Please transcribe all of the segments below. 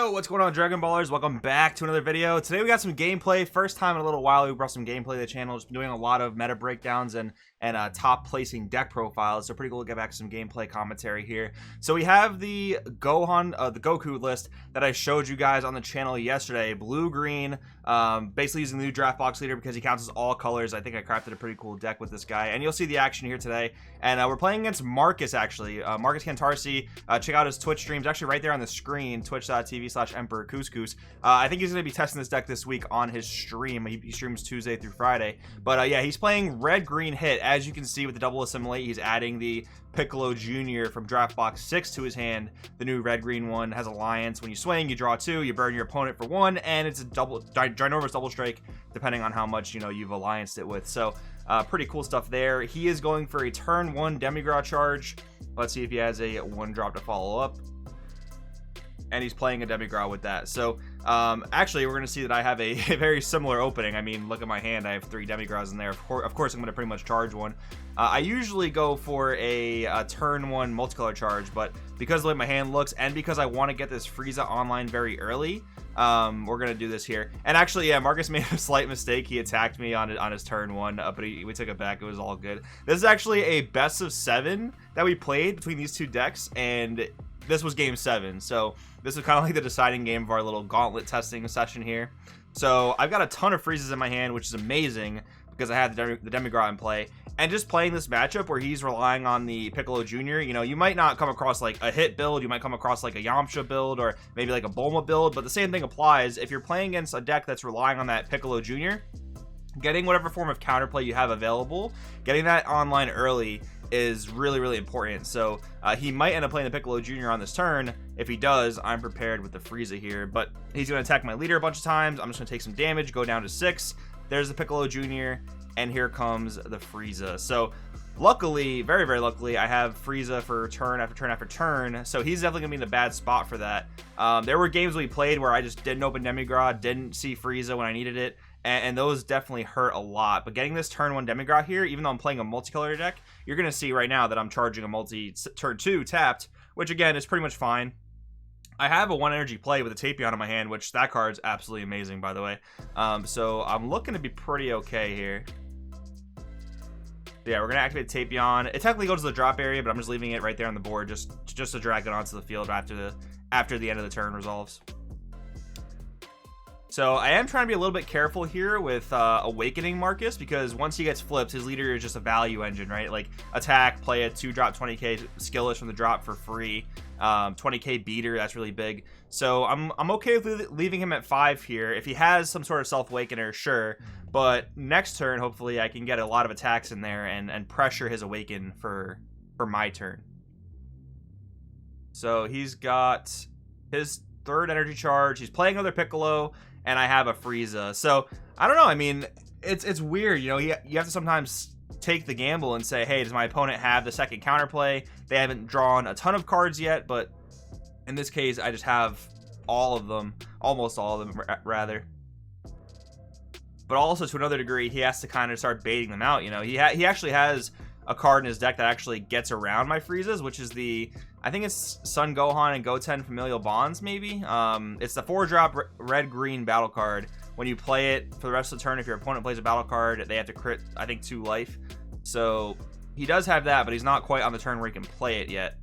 Yo, what's going on, Dragon Ballers? Welcome back to another video. Today we got some gameplay. First time in a little while we brought some gameplay to the channel. Just been doing a lot of meta breakdowns and top placing deck profiles. So pretty cool to get back to some gameplay commentary here. So we have the Goku list that I showed you guys on the channel yesterday. Blue, green, basically using the new draft box leader because he counts as all colors. I think I crafted a pretty cool deck with this guy, and you'll see the action here today. And we're playing against Marcus, actually. Marcus Cantarsi. Check out his Twitch streams, actually right there on the screen, twitch.tv/Emperor Couscous. I think he's going to be testing this deck this week on his stream. He streams Tuesday through Friday. But yeah, he's playing red-green hit. As you can see with the double assimilate, he's adding the Piccolo Jr. from draft box 6 to his hand. The new red-green one has Alliance. When you swing, you draw 2, you burn your opponent for 1, and it's a ginormous double strike depending on how much you've allianced it with. So pretty cool stuff there. He is going for a turn 1 Demigod charge. Let's see if he has a 1-drop to follow up. And he's playing a Demigod with that. So actually we're going to see that I have a very similar opening. I mean, look at my hand. I have 3 Demigods in there. Of course I'm going to pretty much charge one. I usually go for a turn 1 multicolor charge, but because of the way my hand looks and because I want to get this Frieza online very early, we're going to do this here. And actually, yeah, Marcus made a slight mistake. He attacked me on his turn 1, but we took it back. It was all good. This is actually a best of 7 that we played between these two decks, and this was game 7. So this is kind of like the deciding game of our little gauntlet testing session here. So I've got a ton of Friezas in my hand, which is amazing because I had the Demigod in play. And just playing this matchup where he's relying on the Piccolo Jr., you might not come across like a hit build, you might come across like a Yamcha build or maybe like a Bulma build, but the same thing applies if you're playing against a deck that's relying on that Piccolo Jr. Getting whatever form of counterplay you have available, getting that online early is really, really important. So he might end up playing the Piccolo Jr. on this turn. If he does, I'm prepared with the Frieza here, but he's going to attack my leader a bunch of times. I'm just going to take some damage, go down to 6. There's the Piccolo Jr., and here comes the Frieza. So luckily, very, very luckily, I have Frieza for turn after turn after turn, so he's definitely going to be in a bad spot for that. There were games we played where I just didn't open Demigod, didn't see Frieza when I needed it, and those definitely hurt a lot. But getting this turn 1 Demigod here, even though I'm playing a multicolor deck, you're going to see right now that I'm charging a turn 2 tapped, which again is pretty much fine. I have a 1 energy play with a Tapion in my hand, which that card's absolutely amazing, by the way. So I'm looking to be pretty okay here. Yeah, we're going to activate Tapion. It technically goes to the drop area, but I'm just leaving it right there on the board just to drag it onto the field after the end of the turn resolves. So I am trying to be a little bit careful here with Awakening Marcus, because once he gets flipped, his leader is just a value engine, right? Like attack, play a 2-drop 20k skillless from the drop for free, 20k beater, that's really big. So I'm okay with leaving him at 5 here. If he has some sort of self-awakener, sure, but next turn hopefully I can get a lot of attacks in there and pressure his awaken for my turn. So he's got his 3rd energy charge. He's playing another Piccolo, and I have a Frieza. So I don't know. I mean, it's weird. You have to sometimes take the gamble and say, hey, does my opponent have the 2nd counterplay? They haven't drawn a ton of cards yet, but in this case, I just have all of them, almost all of them, rather. But also, to another degree, he has to kind of start baiting them out. He actually has a card in his deck that actually gets around my Friezas, which is I think it's Son Gohan and Goten Familial Bonds, maybe. It's the 4-drop red-green battle card. When you play it for the rest of the turn, if your opponent plays a battle card, they have to crit, I think, 2 life. So he does have that, but he's not quite on the turn where he can play it yet.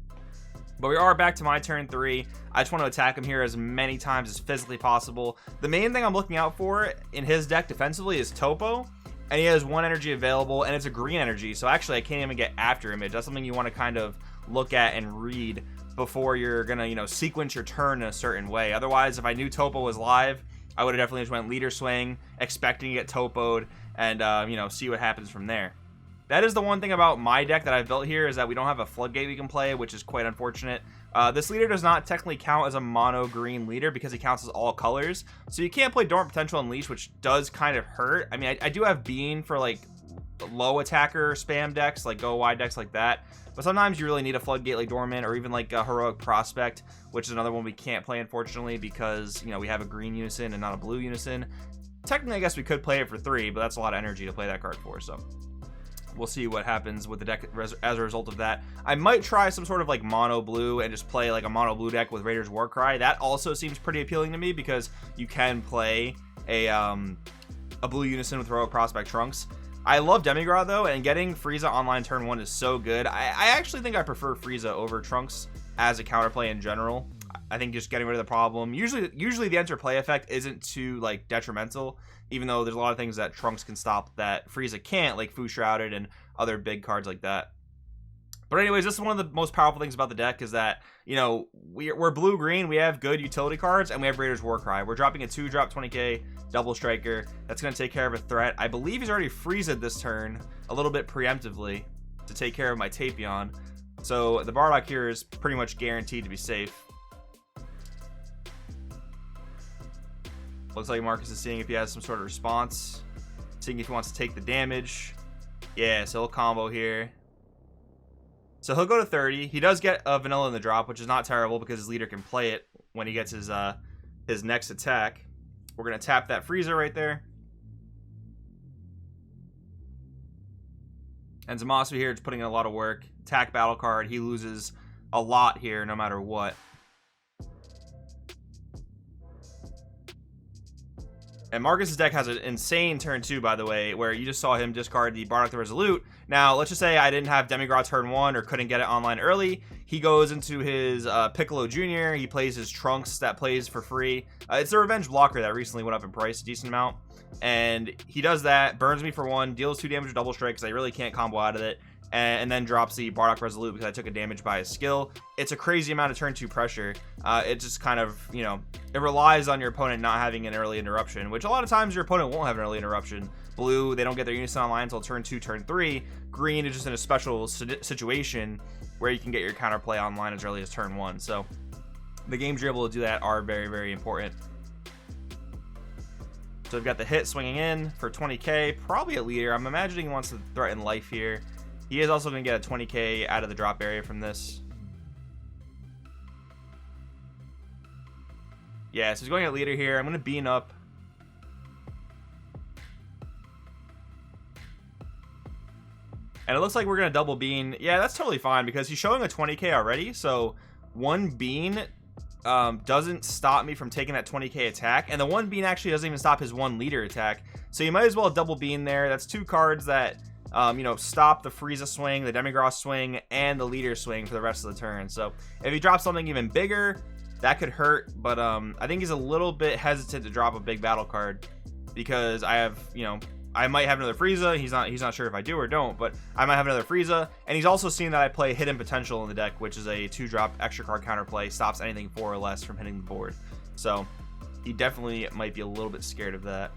But we are back to my turn 3. I just want to attack him here as many times as physically possible. The main thing I'm looking out for in his deck defensively is Topo. And he has 1 energy available, and it's a green energy. So actually, I can't even get after him. That's something you want to kind of look at and read before you're going to, sequence your turn in a certain way. Otherwise, if I knew Topo was live, I would have definitely just went leader swing, expecting to get Topo'd, and, see what happens from there. That is the one thing about my deck that I've built here, is that we don't have a floodgate we can play, which is quite unfortunate. This leader does not technically count as a mono green leader because he counts as all colors. So you can't play Dormant Potential Unleash, which does kind of hurt. I mean, I do have Bean for like low attacker spam decks, like go wide decks like that. But sometimes you really need a floodgate like Dormant, or even like a Heroic Prospect, which is another one we can't play, unfortunately, because, we have a green unison and not a blue unison. Technically, I guess we could play it for 3, but that's a lot of energy to play that card for, so we'll see what happens with the deck as a result of that. I might try some sort of like mono blue and just play like a mono blue deck with Raiders Warcry. That also seems pretty appealing to me because you can play a blue unison with Heroic Prospect Trunks. I love Demigra though, and getting Frieza online turn 1 is so good. I actually think I prefer Frieza over Trunks as a counterplay in general. I think just getting rid of the problem. Usually the enter play effect isn't too like detrimental, even though there's a lot of things that Trunks can stop that Frieza can't, like Fu Shrouded and other big cards like that. But anyways, this is one of the most powerful things about the deck is that, you know, we're blue-green, we have good utility cards, and we have Raiders Warcry. We're dropping a 2-drop 20k double striker. That's going to take care of a threat. I believe he's already Frieza'd this turn a little bit preemptively to take care of my Tapion. So the Bardock here is pretty much guaranteed to be safe. Looks like Marcus is seeing if he has some sort of response, seeing if he wants to take the damage. Yeah, so he'll combo here. So he'll go to 30. He does get a vanilla in the drop, which is not terrible because his leader can play it when he gets his next attack. We're going to tap that Frieza right there. And Zamasu here is putting in a lot of work. Attack battle card. He loses a lot here no matter what. And Marcus's deck has an insane turn 2, by the way, where you just saw him discard the Bardock the Resolute. Now, let's just say I didn't have Demigra turn 1 or couldn't get it online early. He goes into his Piccolo Jr. He plays his Trunks that plays for free. It's a revenge blocker that recently went up in price a decent amount. And he does that, burns me for 1, deals 2 damage with Double Strike because I really can't combo out of it. And then drops the Bardock Resolute because I took a damage by his skill. It's a crazy amount of turn 2 pressure. It just kind of, you know, it relies on your opponent not having an early interruption, which a lot of times your opponent won't have an early interruption. Blue, they don't get their unison online until turn 2, turn 3. Green is just in a special situation where you can get your counterplay online as early as turn 1. So the games you're able to do that are very, very important. So we've got the hit swinging in for 20k, probably a leader. I'm imagining he wants to threaten life here. He is also going to get a 20k out of the drop area from this. Yeah, so he's going at leader here. I'm going to bean up. And it looks like we're going to double bean. Yeah, that's totally fine because he's showing a 20k already. So one bean doesn't stop me from taking that 20k attack. And the one bean actually doesn't even stop his 1 leader attack. So you might as well double bean there. That's 2 cards that... you know, stop the Frieza swing, the Demigra swing, and the leader swing for the rest of the turn. So if he drops something even bigger, that could hurt. But I think he's a little bit hesitant to drop a big battle card because I have, you know, I might have another Frieza. He's not sure if I do or don't, but I might have another Frieza. And he's also seen that I play Hidden Potential in the deck, which is a 2-drop extra card counterplay, stops anything 4 or less from hitting the board. So he definitely might be a little bit scared of that.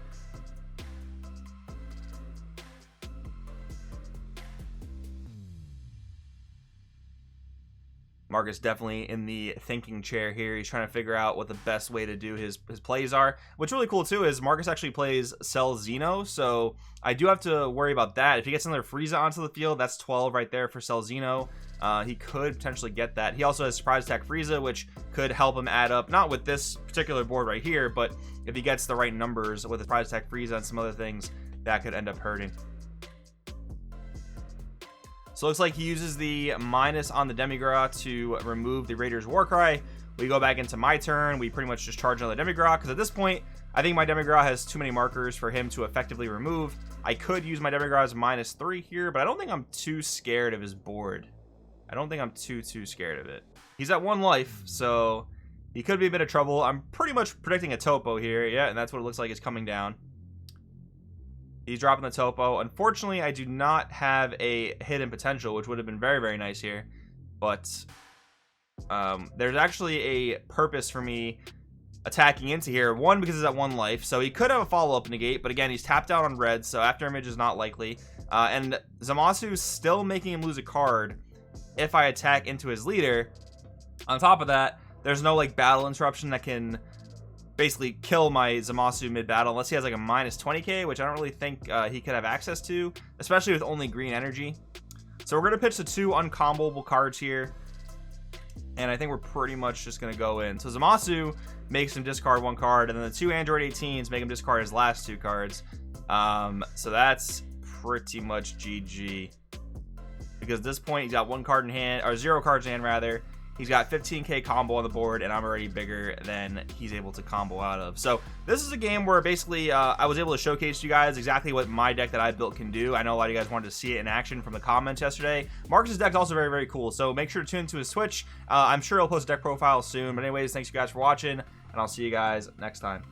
Marcus definitely in the thinking chair here. He's trying to figure out what the best way to do his plays are. What's really cool too is Marcus actually plays Cell Xeno, so I do have to worry about that. If he gets another Frieza onto the field, that's 12 right there for Cell Xeno. He could potentially get that. He also has Surprise Attack Frieza, which could help him add up, not with this particular board right here, but if he gets the right numbers with the Surprise Attack Frieza and some other things, that could end up hurting. So it looks like he uses the minus on the Demigra to remove the Raiders Warcry. We go back into my turn. We pretty much just charge another Demigra because at this point, I think my Demigra has too many markers for him to effectively remove. I could use my Demigra as -3 here, but I don't think I'm too scared of his board. I don't think I'm too scared of it. He's at 1 life, so he could be a bit of trouble. I'm pretty much predicting a Topo here. Yeah, and that's what it looks like is coming down. He's dropping the Topo. Unfortunately, I do not have a Hidden Potential, which would have been very, very nice here. But there's actually a purpose for me attacking into here. 1, because he's at 1 life, so he could have a follow-up negate, but again, he's tapped out on red, so after image is not likely. And Zamasu's still making him lose a card if I attack into his leader. On top of that, there's no like battle interruption that can basically kill my Zamasu mid-battle unless he has like a -20k, which I don't really think he could have access to, especially with only green energy. So we're going to pitch the 2 uncomboable cards here, and I think we're pretty much just going to go in. So Zamasu makes him discard 1 card, and then the 2 Android 18s make him discard his last 2 cards. So that's pretty much GG. Because at this point, he's got 1 card in hand, or 0 cards in hand, rather. He's got 15k combo on the board, and I'm already bigger than he's able to combo out of. So this is a game where basically I was able to showcase to you guys exactly what my deck that I built can do. I know a lot of you guys wanted to see it in action from the comments yesterday. Marcus's deck is also very, very cool, so make sure to tune into his Twitch. I'm sure he'll post a deck profile soon. But anyways, thanks you guys for watching, and I'll see you guys next time.